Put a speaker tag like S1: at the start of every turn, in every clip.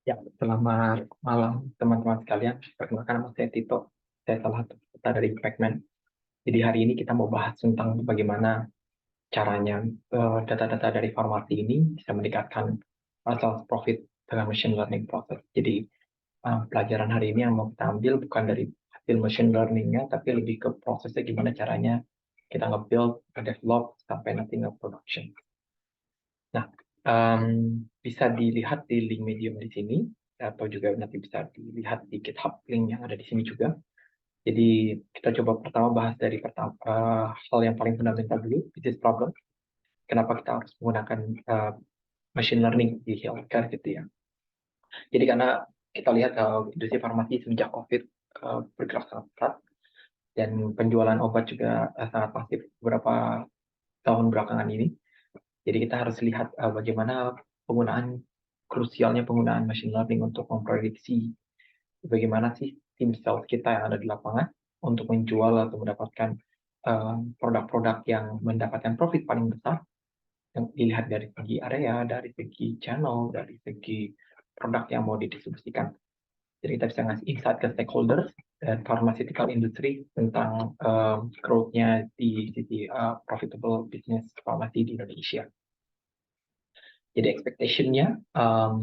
S1: Ya, selamat malam teman-teman sekalian. Perkenalkan nama saya Tito. Saya salah satu peserta dari Pacman. Jadi hari ini kita mau bahas tentang bagaimana caranya data-data dari farmasi ini bisa meningkatkan sales profit dengan machine learning process. Jadi pelajaran hari ini yang mau kita ambil bukan dari hasil machine learning-nya, tapi lebih ke prosesnya gimana caranya kita nge-build, nge-develop, sampai nanti nge-production. Nah, em, bisa dilihat di link Medium di sini, atau juga nanti bisa dilihat di GitHub link yang ada di sini juga. Jadi kita coba pertama bahas dari hal yang paling fundamental dulu, business problem. Kenapa kita harus menggunakan eh, machine learning di healthcare gitu ya. Jadi karena kita lihat industri farmasi semenjak COVID bergerak sangat pesat dan penjualan obat juga sangat masif beberapa tahun belakangan ini. Jadi kita harus lihat bagaimana penggunaan krusialnya penggunaan machine learning untuk memprediksi bagaimana sih tim sales kita yang ada di lapangan untuk menjual atau mendapatkan produk-produk yang mendapatkan profit paling besar yang dilihat dari segi area, dari segi channel, dari segi produk yang mau didistribusikan. Jadi kita bisa ngasih insight ke stakeholders dan pharmaceutical industry tentang growth-nya di sisi profitable business farmasi di Indonesia. Jadi expectation-nya,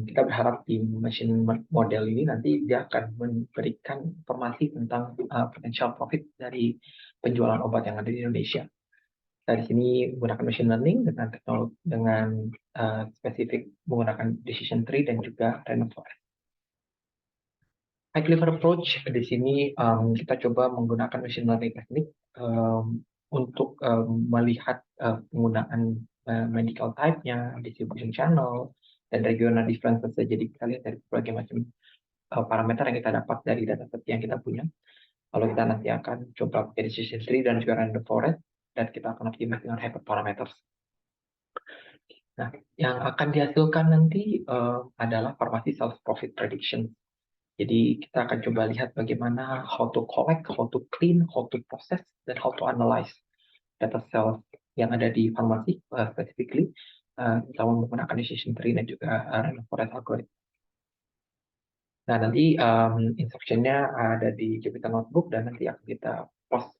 S1: kita berharap di machine model ini nanti dia akan memberikan informasi tentang potential profit dari penjualan obat yang ada di Indonesia. Nah, di sini menggunakan machine learning dengan teknologi dengan spesifik menggunakan decision tree dan juga random forest. High clever approach di sini kita coba menggunakan machine learning teknik untuk melihat penggunaan medical type-nya, distribution channel, dan regional differences. Jadi kita lihat dari berbagai macam parameter yang kita dapat dari data set yang kita punya. Lalu kita nanti akan coba pakai decision tree dan juga random forest, dan kita akan optimize dengan hyperparameters. Nah, yang akan dihasilkan nanti adalah pharmacy sales profit prediction. Jadi kita akan coba lihat bagaimana how to collect, how to clean, how to process, dan how to analyze data sales yang ada di farmasi specifically sama menggunakan decision tree dan juga random forest algorithm. Nah, nanti instruction-nya ada di Jupyter Notebook dan nanti akan kita post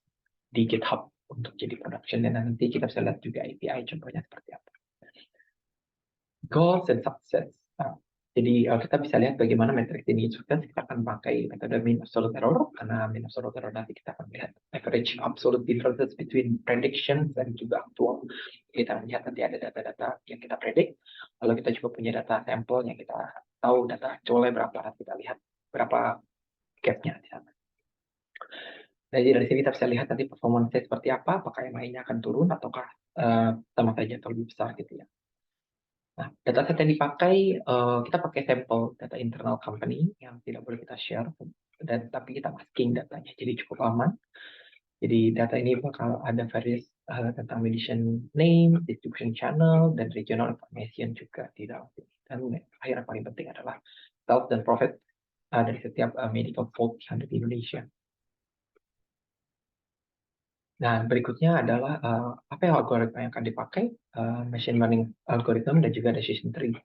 S1: di GitHub untuk jadi production dan nanti kita bisa lihat juga API contohnya seperti apa. Goals and success. Nah, jadi kita bisa lihat bagaimana metrik ini sukses. Kita akan pakai metode mean absolute error karena mean absolute error nanti kita akan lihat average absolute differences between predictions dan juga actual. Kita melihat nanti ada data-data yang kita predik, lalu kita juga punya data sampel yang kita tahu data actualnya berapa. Kita lihat berapa gapnya di sana. Jadi dari sini kita bisa lihat nanti performance seperti apa, apakah yang lainnya akan turun ataukah sama saja atau lebih besar gitu ya. Nah, dataset yang dipakai, kita pakai sampel data internal company yang tidak boleh kita share, dan tapi kita masking datanya, jadi cukup aman. Jadi data ini bakal ada various tentang medicine name, distribution channel, dan regional information juga di dalam sini. Dan akhirnya paling penting adalah sales dan profit dari setiap medical fault yang ada di Indonesia. Nah, berikutnya adalah apa yang algoritma yang akan dipakai, machine learning algorithm dan juga decision tree.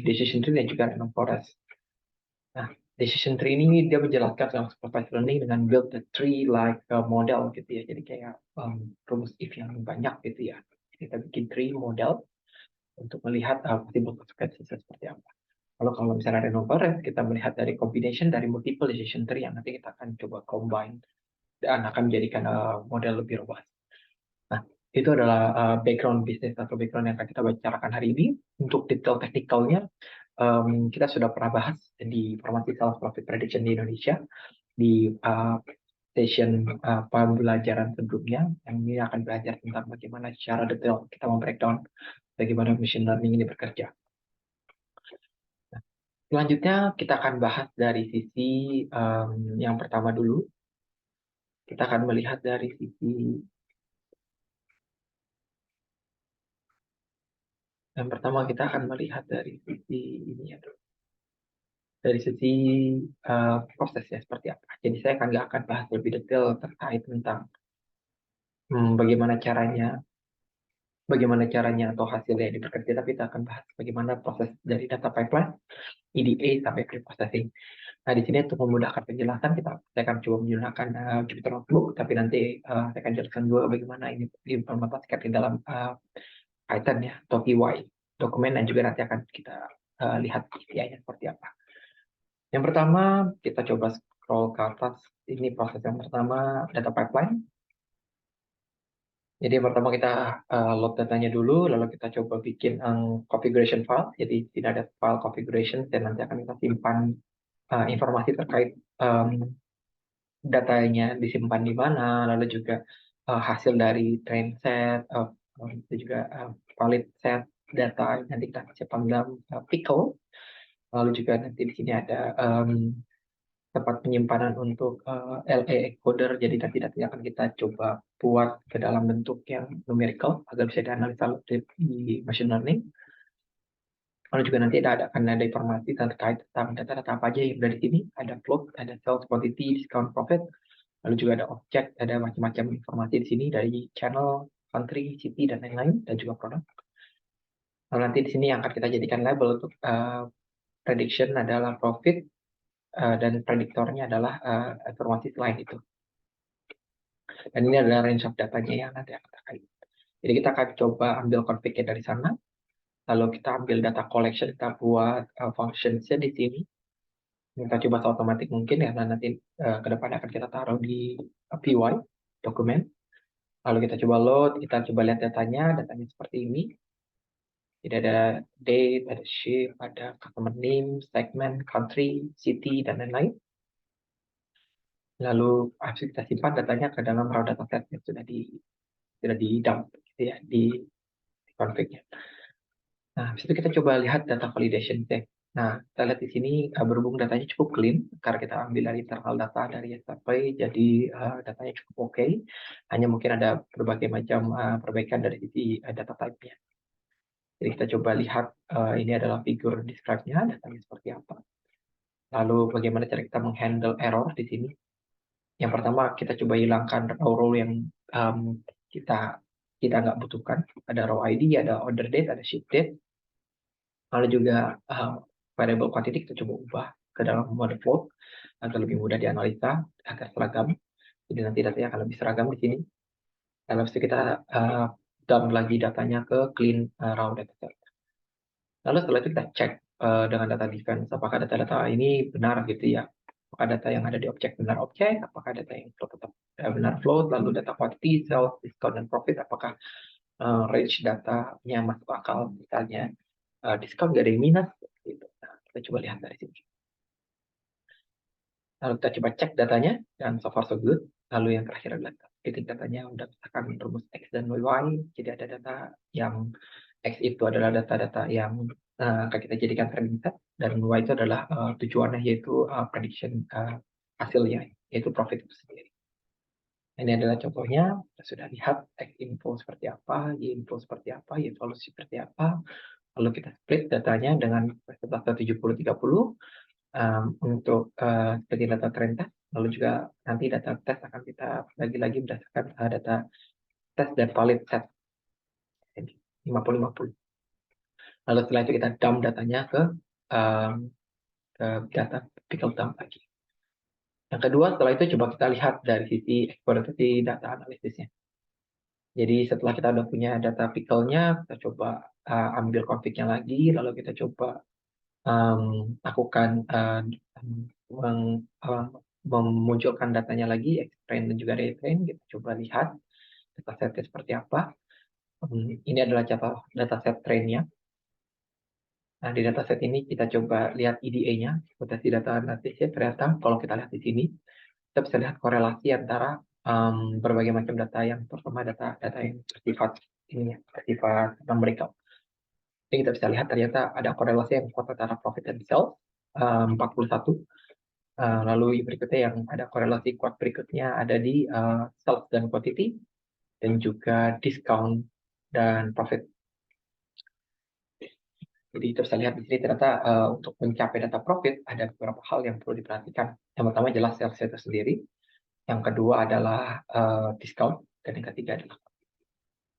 S1: Decision tree dan juga random forest. Nah, decision tree ini dia menjelaskan tentang supervised learning dengan build the tree like a model gitu ya. Jadi kayak rumus if yang banyak gitu ya. Kita bikin tree model untuk melihat possible consequences seperti apa. Lalu kalau misalnya random forest, kita melihat dari combination dari multiple decision tree yang nanti kita akan coba combine dan akan menjadikan model lebih robust. Nah, itu adalah background bisnis atau background yang akan kita bicarakan hari ini. Untuk detail teknikalnya, kita sudah pernah bahas di formasi sales profit prediction di Indonesia di session pembelajaran sebelumnya. Yang ini akan belajar tentang bagaimana secara detail kita membreakdown bagaimana machine learning ini bekerja. Nah, selanjutnya kita akan bahas dari sisi yang pertama dulu. Kita akan melihat dari sisi yang pertama kita akan melihat dari sisi ini ya, dari sisi prosesnya seperti apa. Jadi saya nggak akan bahas lebih detail terkait tentang bagaimana caranya bagaimana caranya atau hasilnya diperkerja, tapi kita akan bahas bagaimana proses dari data pipeline, EDA sampai pre-processing. Nah, di sini untuk memudahkan penjelasan, saya akan coba menggunakan Jupyter Notebook, tapi nanti saya akan jelaskan juga bagaimana ini diimplementasikan di dalam Python ya, atau PY dokumen, dan juga nanti akan kita lihat API-nya seperti apa. Yang pertama, kita coba scroll ke atas. Ini proses yang pertama, data pipeline. Jadi yang pertama kita load datanya dulu, lalu kita coba bikin configuration file. Jadi tidak ada file configuration, dan nanti akan kita simpan informasi terkait datanya disimpan di mana, lalu juga hasil dari train set, itu juga valid set data nanti kita simpan dalam pickle. Lalu juga nanti di sini ada tempat penyimpanan untuk LA encoder, jadi nanti akan kita coba buat ke dalam bentuk yang numerical agar bisa dianalisa di machine learning. Lalu juga nanti akan ada informasi terkait tentang data-data apa aja yang ada di sini. Ada float, ada sales quantity, discount profit, lalu juga ada objek, ada macam-macam informasi di sini dari channel, country, city, dan lain-lain, dan juga produk. Lalu nanti di sini yang akan kita jadikan label untuk prediction adalah profit, dan prediktornya adalah informasi selain itu. Dan ini adalah range of datanya yang nanti akan terkait. Jadi kita akan coba ambil config-nya dari sana, lalu kita ambil data collection, kita buat functions-nya di sini. Kita coba seotomatis mungkin ya, nanti ke depan akan kita taruh di PY dokumen. Lalu kita coba load, kita coba lihat datanya seperti ini. Jadi ada date, ada shape, ada customer name, segment, country, city, dan lain-lain. Lalu habis kita simpan datanya ke dalam raw dataset yang sudah di dump gitu ya, di config-nya. Nah, habis itu kita coba lihat data validation check. Nah, kita lihat di sini berhubung datanya cukup clean, karena kita ambil dari internal data dari SAP, jadi datanya cukup oke. Hanya mungkin ada berbagai macam perbaikan dari sisi data type-nya. Jadi kita coba lihat, ini adalah figur describe-nya, datanya seperti apa. Lalu bagaimana cara kita menghandle error di sini. Yang pertama, kita coba hilangkan row yang kita nggak butuhkan. Ada row ID, ada order date, ada ship date. Lalu juga variable quantity kita coba ubah ke dalam mode float agar lebih mudah dianalisa, agar seragam. Jadi nanti datanya akan lebih seragam di sini. Lalu habis itu kita dump lagi datanya ke clean raw dataset. Lalu setelah itu kita cek dengan data defense, apakah data-data ini benar gitu ya. Apakah data yang ada di objek benar objek, apakah data yang float tetap benar float, lalu data quantity, sales, discount, dan profit, apakah range datanya masuk akal, misalnya discount gak ada yang minus, gitu. Nah, kita coba lihat dari sini. Lalu kita coba cek datanya, dan so far so good. Lalu yang terakhir adalah titik datanya udah misalkan rumus X dan Y. Jadi ada data yang X itu adalah data-data yang akan kita jadikan training set, dan Y itu adalah tujuannya yaitu prediction hasilnya, yaitu profit itu sendiri. Ini adalah contohnya, kita sudah lihat X info seperti apa, Y info seperti apa, Y evaluasi seperti apa. Lalu kita split datanya dengan persentase 70-30 untuk sebagai data trend test. Lalu juga nanti data test akan kita bagi lagi berdasarkan data test dan valid set. 50-50. Lalu setelah itu kita dump datanya ke data pickle dump lagi. Yang kedua, setelah itu coba kita lihat dari sisi eksplorasi data analisisnya. Jadi setelah kita udah punya data pickle-nya, kita coba ambil config-nya lagi, lalu kita coba lakukan memunculkan datanya lagi, extrain dan juga retrain. Kita coba lihat datasetnya seperti apa. Ini adalah dataset trainnya. Nah, di dataset ini kita coba lihat EDA-nya, potensi data analisisnya. Ternyata kalau kita lihat di sini, kita bisa lihat korelasi antara berbagai macam data yang terutama data yang bersifat numerical. Jadi kita bisa lihat ternyata ada korelasi yang kuat antara profit dan sales 41. Lalu berikutnya yang ada korelasi kuat berikutnya ada di sales dan quantity, dan juga discount dan profit. Jadi kita bisa lihat di sini ternyata untuk mencapai data profit ada beberapa hal yang perlu diperhatikan. Yang pertama jelas sales itu sendiri, yang kedua adalah discount, dan yang ketiga adalah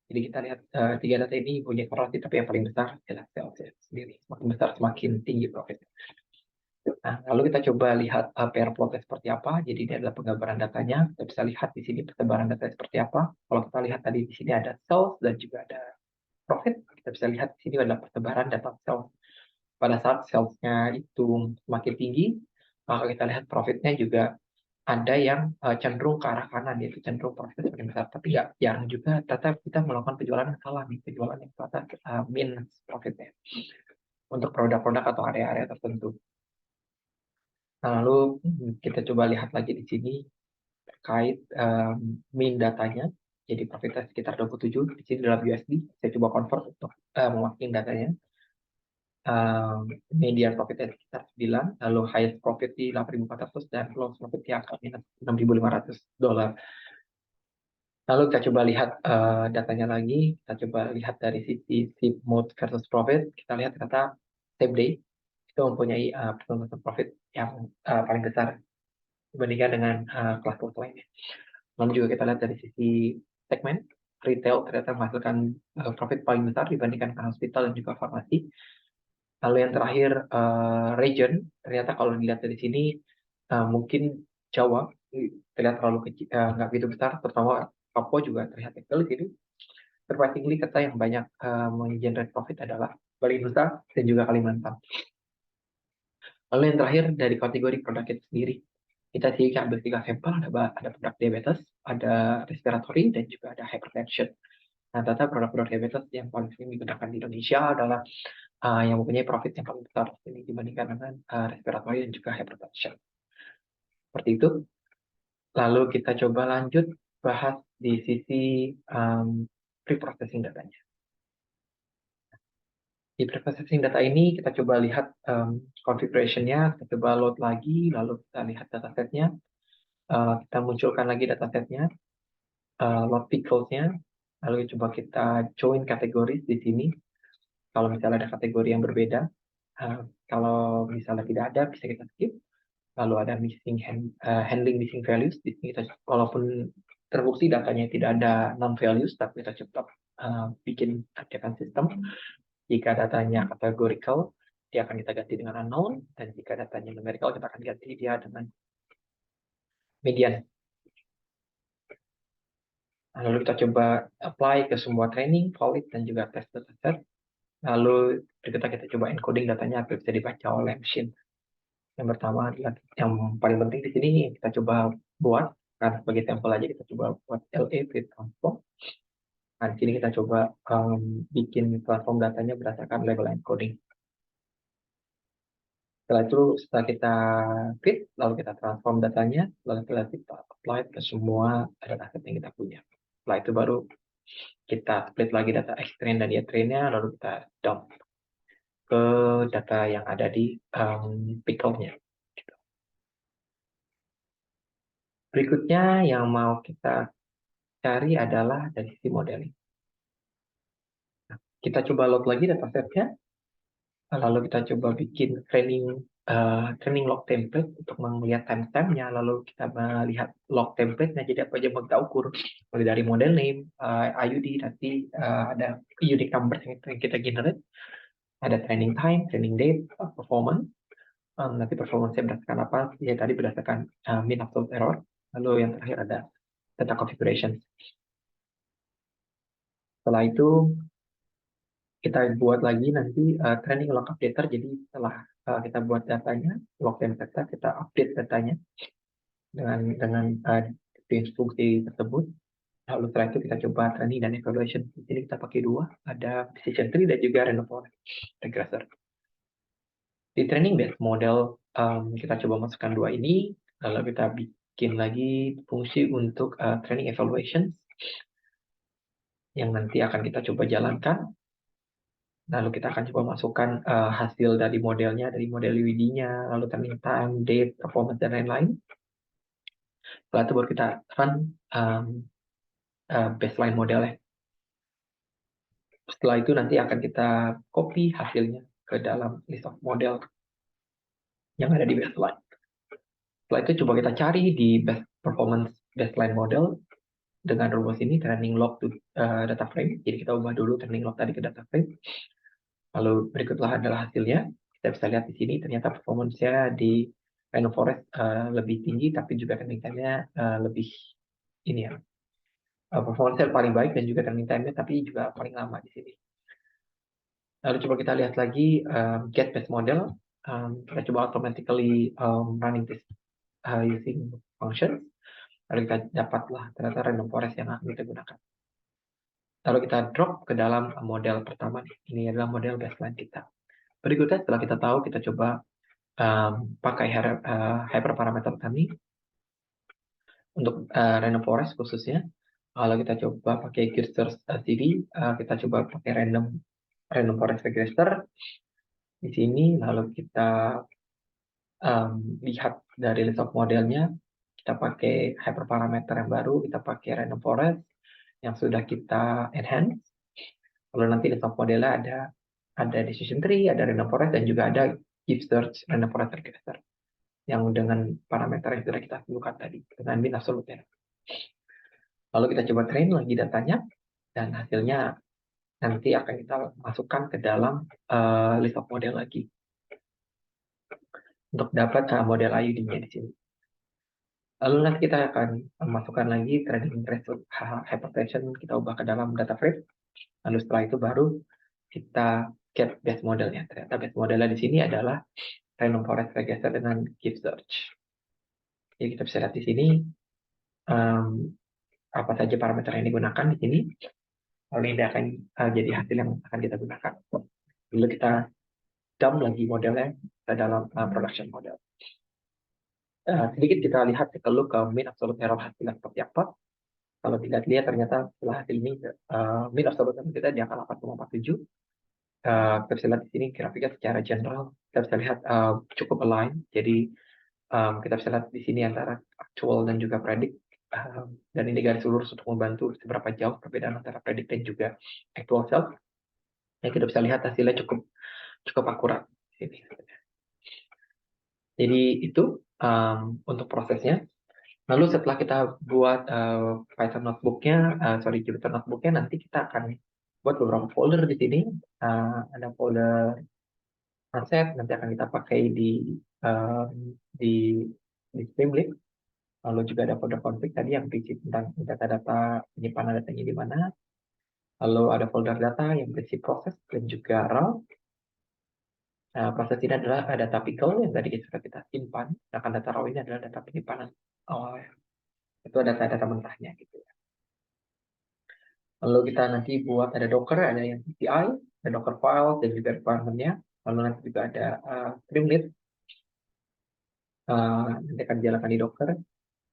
S1: Jadi kita lihat tiga data ini punya korelasi, tapi yang paling besar adalah sales sendiri. Semakin besar semakin tinggi profit. Nah, lalu kita coba lihat pair plotnya seperti apa. Jadi ini adalah penggambaran datanya. Kita bisa lihat di sini persebaran datanya seperti apa. Kalau kita lihat tadi di sini ada sales dan juga ada profit. Kita bisa lihat di sini adalah persebaran data sales. Pada saat salesnya itu semakin tinggi, maka kita lihat profitnya juga ada yang cenderung ke arah kanan, yaitu cenderung profit semakin besar. Tapi nggak jarang juga tetap kita melakukan penjualan yang salah nih, penjualan yang ternyata minus profitnya untuk produk-produk atau area-area tertentu. Nah, lalu kita coba lihat lagi di sini terkait min datanya. Jadi profitnya sekitar 27 di sini dalam USD. Saya coba convert untuk memakai datanya. Median profitnya sekitar 9, lalu highest profit di 8.400 dan lowest profit di angka minus $6.500. Lalu kita coba lihat datanya lagi. Kita coba lihat dari sisi SIP mode versus profit. Kita lihat ternyata same day itu mempunyai pertumbuhan profit yang paling besar dibandingkan dengan kelas-kelas lainnya. Lalu juga kita lihat dari sisi segmen retail ternyata menghasilkan profit paling besar dibandingkan hospital dan juga farmasi. Lalu yang terakhir region, ternyata kalau dilihat dari sini mungkin Jawa terlihat terlalu kecil, nggak begitu besar, terutama Papua juga terlihat kecil di sini. Surprisingly, kata yang banyak menggenerate profit adalah Bali Nusa dan juga Kalimantan. Lalu yang terakhir dari kategori produk itu sendiri, kita sih ambil 3 sampel, ada produk diabetes, ada respiratory, dan juga ada hypertension. Nah, data produk-produk diabetes yang paling sering digunakan di Indonesia adalah yang mempunyai profit yang paling besar ini dibandingkan dengan respiratory dan juga hypertension. Seperti itu. Lalu kita coba lanjut bahas di sisi pre-processing datanya. Di pre-processing data ini kita coba lihat configuration-nya, kita coba load lagi, lalu kita lihat datasetnya, kita munculkan lagi datasetnya, load pickles-nya, lalu coba kita join kategori di sini. Kalau misalnya ada kategori yang berbeda, kalau misalnya tidak ada bisa kita skip. Lalu ada handling missing values. Di sini kita, walaupun terbukti datanya tidak ada non values, tapi kita cepat bikin activate sistem. Jika datanya categorical, dia akan kita ganti dengan unknown, dan jika datanya numerical, kita akan ganti dia dengan median. Lalu kita coba apply ke semua training, valid, dan juga test dataset. Lalu kita coba encoding datanya agar bisa dibaca oleh mesin. Yang pertama adalah yang paling penting di sini kita coba buat, karena sebagai sampel aja kita coba buat LA with transform. Nah, di sini kita coba bikin transform datanya berdasarkan level encoding. Setelah kita fit, lalu kita transform datanya, lalu kita apply ke semua dataset yang kita punya. Setelah itu baru kita split lagi data X-train dan Y-train-nya, lalu kita dump ke data yang ada di pickle-nya. Berikutnya yang mau kita cari adalah dari sisi modeling. Nah, kita coba load lagi datasetnya, lalu kita coba bikin training log template untuk melihat timestamp-nya, lalu kita melihat log template-nya, jadi apa aja mau kita ukur. Mulai dari model name, IUD, nanti ada unique number yang kita generate, ada training time, training date, performance, nanti performance-nya berdasarkan apa, ya tadi berdasarkan mean absolute error, lalu yang terakhir ada data configuration. Setelah itu kita buat lagi nanti training log updater. Jadi setelah kita buat datanya, log template kita update datanya dengan instruksi tersebut. Lalu setelah itu kita coba training dan evaluation. Di sini kita pakai dua, ada decision tree dan juga random forest regressor. Di training based model kita coba masukkan dua ini, lalu kita bikin lagi fungsi untuk training evaluation yang nanti akan kita coba jalankan. Lalu kita akan coba masukkan hasil dari modelnya, dari model UID-nya, lalu training time, date, performance, dan lain-lain. Setelah itu baru kita run baseline modelnya. Setelah itu nanti akan kita copy hasilnya ke dalam list of model yang ada di baseline. Setelah itu coba kita cari di best performance baseline model. dengan rumus ini training log to data frame. Jadi kita ubah dulu training log tadi ke data frame. Lalu berikutlah adalah hasilnya. Kita bisa lihat di sini ternyata performance-nya di Rhino Forest lebih tinggi, tapi juga training time-nya lebih ini ya. Performance-nya paling baik dan juga training time-nya, tapi juga paling lama di sini. Lalu coba kita lihat lagi get best model. Kita coba automatically running this using function. Lalu kita dapatlah ternyata random forest yang akan kita gunakan. Lalu kita drop ke dalam model pertama. Ini adalah model baseline kita. Berikutnya setelah kita tahu, kita coba pakai hyperparameter kami untuk random forest khususnya. Lalu kita coba pakai cursor CV, kita coba pakai random forest regressor di sini. Lalu kita lihat dari list of modelnya, kita pakai hyperparameter yang baru, kita pakai random forest yang sudah kita enhance. Lalu nanti list of modelnya ada decision tree, ada random forest, dan juga ada give search random forest regressor yang dengan parameter yang sudah kita tentukan tadi dengan mean absolute error. Lalu kita coba train lagi datanya, dan hasilnya nanti akan kita masukkan ke dalam list of model lagi untuk dapat model IUD-nya di sini. Lalu nanti kita akan masukkan lagi training result hypertension, kita ubah ke dalam data frame. Lalu setelah itu baru kita get best modelnya. Ternyata best modelnya di sini adalah random forest regressor dengan give search. Jadi kita bisa lihat di sini apa saja parameter yang digunakan di sini. Lalu ini akan jadi hasil yang akan kita gunakan. Lalu kita dump lagi modelnya ke dalam production model. Sedikit kita lihat look ke mean absolute error hasilnya seperti apa. Kalau tidak lihat ternyata setelah hasil ini mean absolute error kita di angka 8,47. Kita bisa lihat di sini grafiknya secara general kita bisa lihat cukup align. Jadi kita bisa lihat di sini antara actual dan juga predict. Dan ini garis lurus untuk membantu seberapa jauh perbedaan antara predict dan juga actual self. Yang kita bisa lihat hasilnya cukup akurat di sini. Jadi itu untuk prosesnya. Lalu setelah kita buat Python notebooknya, Jupyter notebooknya, nanti kita akan buat beberapa folder di sini. Ada folder concept, nanti akan kita pakai di Streamlit. Lalu juga ada folder config tadi yang berisi tentang data-data penyimpanan datanya di mana. Lalu ada folder data yang berisi proses dan juga raw. Proses ini adalah data pickle yang tadi sudah kita simpan, sedangkan data raw ini adalah data penyimpanan awal. Itu data-data mentahnya gitu. Lalu kita nanti buat ada Docker, ada yang PCI, ada Docker file, dan juga requirement-nya. Lalu nanti juga ada Streamlit, nanti akan dijalankan di Docker.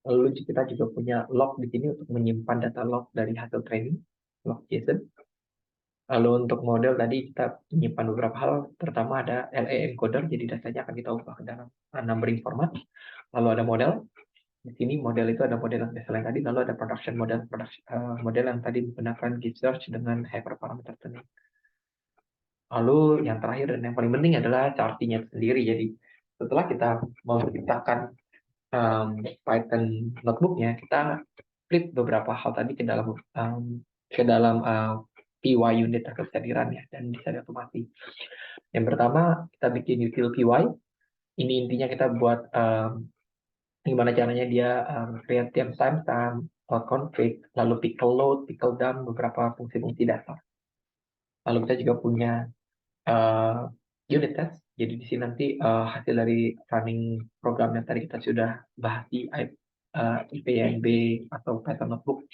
S1: Lalu kita juga punya log di sini untuk menyimpan data log dari hasil training, log JSON. Lalu untuk model tadi kita menyimpan beberapa hal, terutama ada LE encoder, jadi datanya akan kita ubah ke dalam numbering format. Lalu ada model, di sini model itu ada model yang biasa tadi, lalu ada production model, model yang tadi menggunakan give search dengan hyperparameter training. Lalu yang terakhir dan yang paling penting adalah charting-nya sendiri. Jadi setelah kita menciptakan Python notebooknya, kita split beberapa hal tadi ke dalam PY unit atau kesadarannya dan bisa diotomasi. Yang pertama kita bikin util PY. Ini intinya kita buat gimana caranya dia create timestamp, config, lalu pickle load, pickle dump, beberapa fungsi-fungsi dasar. Lalu kita juga punya unit test. Jadi di sini nanti hasil dari running program yang tadi kita sudah bahas di IPNB atau Python Notebook.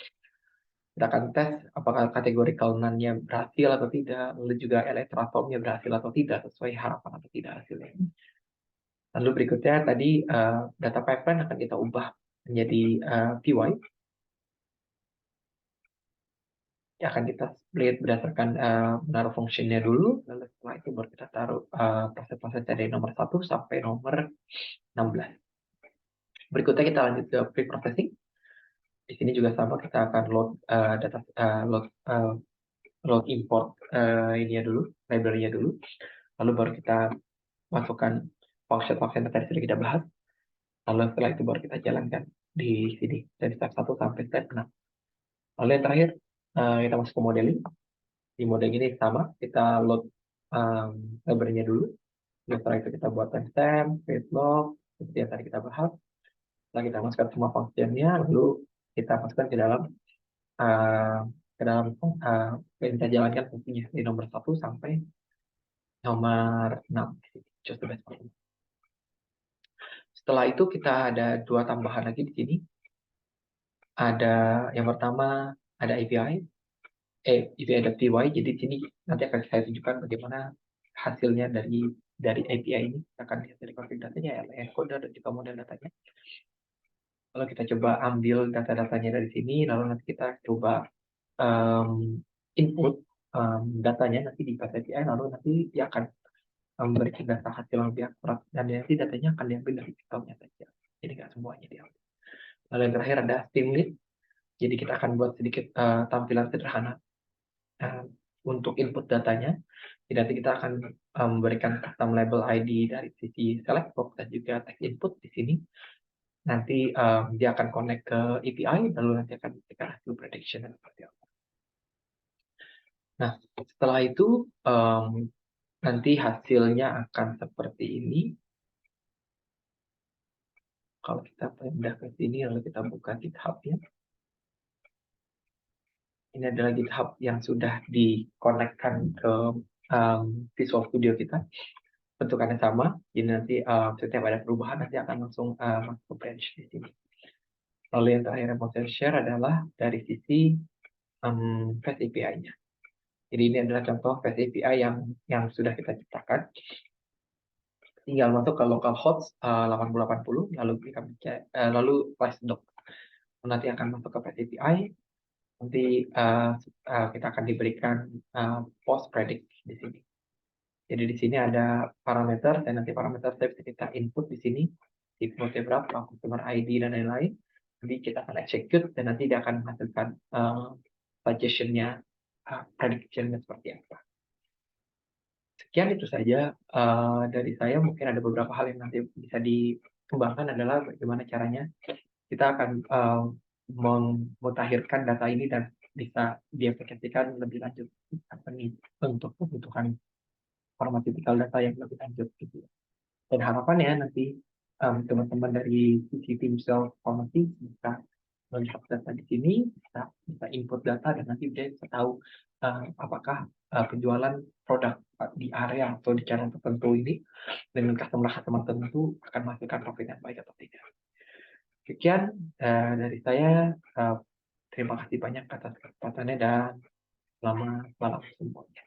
S1: Kita akan tes apakah kategori null-nya berhasil atau tidak, lalu juga elektroatomnya berhasil atau tidak, sesuai harapan atau tidak hasilnya. Lalu berikutnya tadi data pipeline akan kita ubah menjadi PY. Akan kita split berdasarkan menaruh fungsinya dulu, lalu setelah itu baru kita taruh proses-proses dari nomor 1 sampai nomor 16. Berikutnya kita lanjut ke pre-processing. Di sini juga sama, kita akan load data load import ininya dulu, library-nya dulu. Lalu baru kita masukkan function-function yang tadi sudah kita bahas. Lalu setelah itu baru kita jalankan di sini dari step 1 sampai step 6. Lalu yang terakhir, kita masuk ke modeling. Di modeling ini sama, kita load library-nya dulu. Setelah itu kita buat timestamp, create log, seperti yang tadi kita bahas. Setelah kita masukkan semua function-nya, lalu kita masukkan uh, ke dalam kita jalankan fungsinya di nomor 1 sampai nomor 6. Choose the best one. Setelah itu kita ada 2 tambahan lagi di sini. Ada yang pertama ada API, API.py. Jadi di sini nanti akan saya tunjukkan bagaimana hasilnya dari API ini. Kita akan lihat dari konfig datanya, encoder dan juga model datanya. Lalu kita coba ambil data-datanya dari sini, lalu nanti kita coba input datanya nanti di Fast API, lalu nanti dia akan memberikan data hasil yang lebih akurat, dan nanti datanya akan diambil dari pixelnya saja. Jadi nggak semuanya diambil. Lalu yang terakhir ada Streamlit. Jadi kita akan buat sedikit tampilan sederhana untuk input datanya. Jadi nanti kita akan memberikan custom label ID dari sisi select box dan juga text input di sini. Nanti dia akan connect ke API, lalu nanti akan memberikan hasil prediction dan seperti apa. Nah, setelah itu nanti hasilnya akan seperti ini. Kalau kita pindah ke sini, lalu kita buka GitHub-nya. Ini adalah GitHub yang sudah dikonekkan ke Visual Studio kita. Bentukannya sama, jadi nanti setiap ada perubahan nanti akan langsung masuk ke branch di sini. Lalu yang terakhir yang mau saya share adalah dari sisi Fast API-nya. Jadi ini adalah contoh Fast API yang sudah kita ciptakan. Tinggal masuk ke localhost 8080, lalu kita lalu slice.doc. Nanti akan masuk ke Fast API. Nanti kita akan diberikan post predict di sini. Jadi di sini ada parameter, dan nanti parameter saya bisa kita input di sini, inputnya berapa, customer ID dan lain-lain. Nanti kita akan execute dan nanti dia akan menghasilkan suggestion-nya, prediction-nya seperti apa. Sekian itu saja dari saya. Mungkin ada beberapa hal yang nanti bisa dikembangkan adalah bagaimana caranya kita akan memutakhirkan data ini dan bisa diaplikasikan lebih lanjut untuk kebutuhan pharmaceutical data yang lebih lanjut gitu. Dan harapannya nanti teman-teman dari sisi tim sales pharmacy bisa melihat data di sini, bisa input data, dan nanti dia bisa tahu apakah penjualan produk di area atau di channel tertentu ini dengan customer tertentu akan menghasilkan profit yang baik atau tidak. Sekian dari saya. Terima kasih banyak atas kesempatannya dan selamat malam semuanya.